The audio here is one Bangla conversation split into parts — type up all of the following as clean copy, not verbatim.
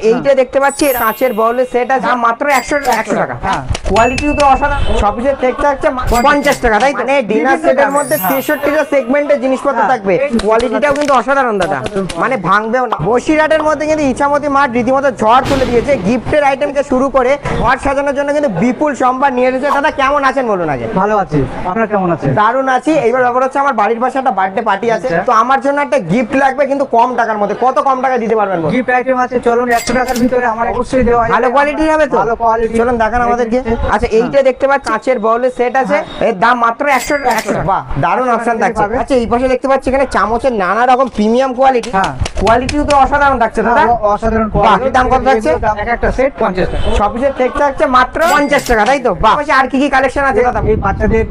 এইটা দেখতে পাচ্ছি কাঁচের বাউলের সেট আছে মাত্র 100 টাকা। কোয়ালিটিও তো অসাধারণ, সবকিছু দেখতে থাকছে 50 টাকা, তাই তো? ডিনার সেটের মধ্যে 63টা সেগমেন্টের জিনিসপত্র থাকবে, কোয়ালিটিটাও কিন্তু অসাধারণ দাদা, মানে ভাঙবেও না। বসিরহাটের মধ্যে কিন্তু ইছামতি মাঠ রীতিমতো ঝড় তুলে দিয়েছে, গিফটের আইটেম থেকে শুরু করে ঘর সাজানোর জন্য কিন্তু বিপুল সম্ভার নিয়ে এসেছে। দাদা কেমন আছেন বলুন আগে? ভালো আছি, আপনারা কেমন আছেন? দারুণ আছি। এইবার ব্যাপার হচ্ছে আমার বাড়ির পাশে একটা বার্থডে পার্টি আছে, তো আমার জন্য একটা গিফট লাগবে কিন্তু কম টাকার মধ্যে। কত কম টাকা দিতে পারবেন? গিফট আইটেম আছে, চলুন 100 টাকার ভিতরে আমার অবশ্যই দেওয়া ভালো কোয়ালিটির হবে তো? ভালো কোয়ালিটি, চলুন দেখান আমাদেরকে। আচ্ছা এইটা দেখতে পাচ্ছি কাঁচের বাউলের সেট আছে, এর দাম মাত্র 100 টাকা। বাহ, দারুণ অপশন থাকছে। আচ্ছা এই পাশে দেখতে পাচ্ছি এখানে চামচের নানা রকম প্রিমিয়াম কোয়ালিটি, কোয়ালিটিও তো অসাধারণ থাকছে দাদা, অসাধারণ কোয়ালিটি। দাম কত থাকছে? এক একটা সেট 50 টাকা, সবকিছু দেখতে থাকছে মাত্র 50 টাকা, তাই তো? বাহ, আর কি কি কালেকশন আছে দাদা? এই বাচ্চাদের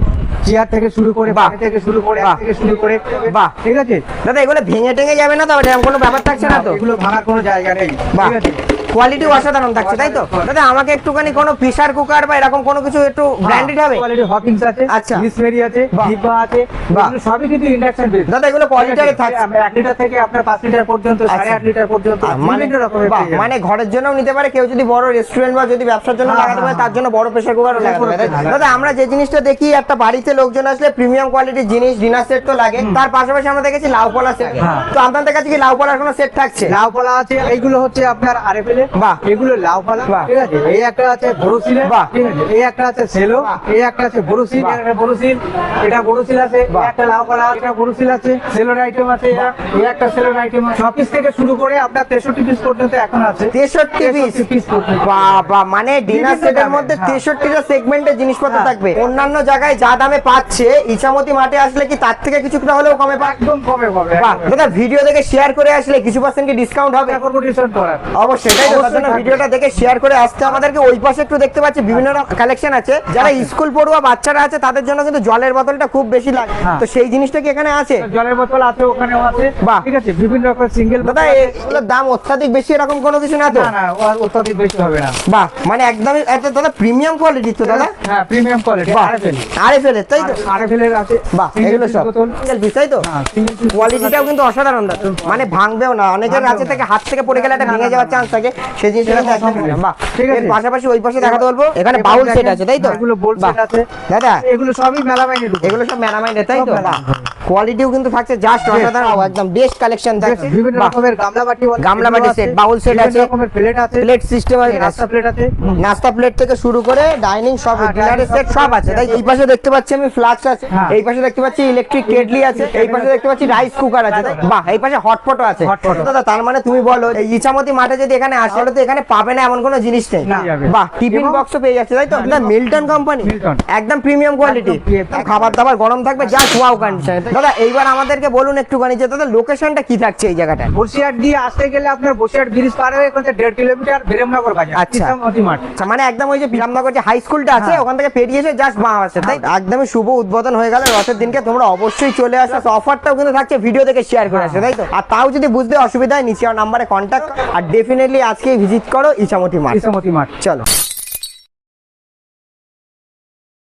চেয়ার থেকে শুরু করে বাড়ি থেকে শুরু করে থেকে শুরু করে, বাহ ঠিক আছে দাদা, এগুলো ভেঙে টেঙে যাবে না তো? এরকম কোনো ব্যাপার থাকছে না তো? এগুলো ভাঙার কোনো জায়গা নেই, ঠিক আছে? কোয়ালিটি অসাধারণ থাকছে, তাই তো? দাদা আমাকে একটুখানি কোনো প্রেসার কুকার বা এরকম কোনো কিছু একটু ব্র্যান্ডেড হবে? কোয়ালিটি হকিংস আছে, আচ্ছা মিসমেরি আছে, ডিব্বা আছে, এগুলো সবই কিন্তু ইন্ডাকশন বেস। দাদা এগুলো কোয়ালিটি থাকছে 1 লিটার থেকে আপনার 5 লিটার পর্যন্ত, 8.5 লিটার পর্যন্ত, বিভিন্ন রকমের। মানে ঘরের জন্যও নিতে পারে কেউ, যদি বড় রেস্টুরেন্ট বা যদি ব্যবসার জন্য লাগাতে পারে তার জন্য বড় প্রেসার কুকারও লাগাতে পারে। দাদা আমরা যে জিনিসটা দেখি একটা বাড়িতে লোকজন আসলে প্রিমিয়াম কোয়ালিটির জিনিস ডিনার সেট তো লাগে, তার পাশাপাশি আমরা দেখেছি লাউ পলা সেট, তো আপনাদের কাছে কি লাউ পলার কোনো সেট থাকছে? লাউ পলা আছে, এইগুলো হচ্ছে আপনার আরএফএল, বাহ, এগুলো লাউ পলা, ঠিক আছে? এই একটা আছে বড়শিল, বাহ, ঠিক আছে? এই একটা আছে সেলো, এই একটা আছে বড়শিল, এটা বড়শিল, এটা বড়শিল আছে, একটা লাউ পলা, এটা বড়শিল আছে, সেলোর আইটেম আছে, এই একটা সেলোর আইটেম আছে। 6 পিস থেকে শুরু করে আপনার 63 পিস পর্যন্ত এখন আছে। 63 পিস? বাবা, মানে ডিনার সেটের মধ্যে 63টা সেগমেন্টের জিনিসপত্র থাকবে। অন্যান্য জায়গায় যা দামে পাচ্ছে ইছামতি মাঠে আসলে কি তার থেকে কিছুটা হলেও কমে পায়? একদম কমে পাবে। বাহ দাদা, ভিডিও দেখে শেয়ার করে আসলে কিছু পার্সেন্ট কি ডিসকাউন্ট হবে? ডিসকাউন্ট করা অবশ্যই, তাই তো? তার জন্য ভিডিওটা দেখে শেয়ার করে আসতে। আমাদেরকে ওই পাশে একটু দেখতে পাচ্ছি বিভিন্ন রকম কালেকশন আছে, যারা স্কুল পড়ুয়া বাচ্চারা আছে তাদের জন্য কিন্তু জলের বোতলটা খুব বেশি লাগে, তো সেই জিনিসটা কি এখানে আছে? জলের বোতল আছে, ওখানেও আছে, বাহ, ঠিক আছে? বিভিন্ন রকমের সিঙ্গেল। দাদা এগুলোর দাম অত্যাধিক বেশি এরকম কোনো কিছু না তো? না, অত্যাধিক বেশি হবে না। বাহ, মানে একদমই দাদা প্রিমিয়াম কোয়ালিটি তো দাদা? হ্যাঁ, প্রিমিয়াম কোয়ালিটি, আরএফএল এর, তাই তো? আরএফএল এর আছে। বাহ, এগুলো সব সিঙ্গেল পিস, তাই তো? কোয়ালিটিটাও কিন্তু অসাধারণ দাদা, মানে ভাঙবেও না। অনেকের কাছে থেকে হাত থেকে পড়ে গেলে একটা ভেঙে যাওয়ার চান্স থাকে, সেই জিনিসটা একদম। বাহ, ঠিক আছে। পাশাপাশি ওই পাশে দেখাতে বলবো, এখানে বাউল সেট আছে, তাই তো? এগুলো বোল সেট আছে দাদা, এগুলো সবই মেলামাইনের, এগুলো সব মেরামাইনের, তাই তো? কোয়ালিটিও কিন্তু থাকছে জাস্ট অসাধারণ, একদম বেস্ট কালেকশন থাকছে। বিভিন্ন রকমের গামলা বাটি সেট, বাউল সেট আছে, রকমের প্লেট আছে, প্লেট সিস্টেম আছে, নাস্তা প্লেট আছে, নাস্তা প্লেট থেকে শুরু করে ডাইনিং সব, ডিনারের সেট সব আছে, তাই? এই পাশে দেখতে পাচ্ছি আমি ফ্লাস্ক আছে, এই পাশে দেখতে পাচ্ছি ইলেকট্রিক কেটলি আছে, এই পাশে দেখতে পাচ্ছি রাইস কুকার আছে, তাই? বাহ, এই পাশে হটপটও আছে। দাদা তার মানে তুমি বলো এই ইছামতি মাঠে যদি এখানে আসে তাহলে তো এখানে পাবে না এমন কোনো জিনিস নেই। বাহ, টিফিন বক্সও পেয়ে যাচ্ছে, তাই তো? মিল্টন কোম্পানি, একদম প্রিমিয়াম কোয়ালিটি, খাবার দাবার গরম থাকবে, জাস্ট ওয়াও কন্ডিশন। দাদা এইবার আমাদেরকে বলুন একটুখানি যে দাদা লোকেশনটা কি থাকছে এই জায়গাটা? বসিরহাট দিয়ে আসতে গেলে আপনার বসিরহাট ব্রিজ পার হয়ে ওখানে 1.5 কিলোমিটার বিরামনগর বাজার, আচ্ছা ইছামতি মাঠ। মানে একদম ওই যে বিরামনগর যে হাই স্কুলটা আছে ওখান থেকে পেরিয়ে এসে জাস্ট বাঁ আছে, তাই? একদমই শুভ উদ্বোধন হয়ে গেল রথের দিনকে, তোমরা অবশ্যই চলে আসো। অফারটাও কিন্তু থাকছে, ভিডিও দেখে শেয়ার করে আসো, তাই তো? আর তাও যদি বুঝতে অসুবিধা হয় নিচে নাম্বারে কন্ট্যাক্ট, আর ডেফিনেটলি আজকে ভিজিট করো ইছামতি মাঠ। ইছামতি মাঠ, চলো।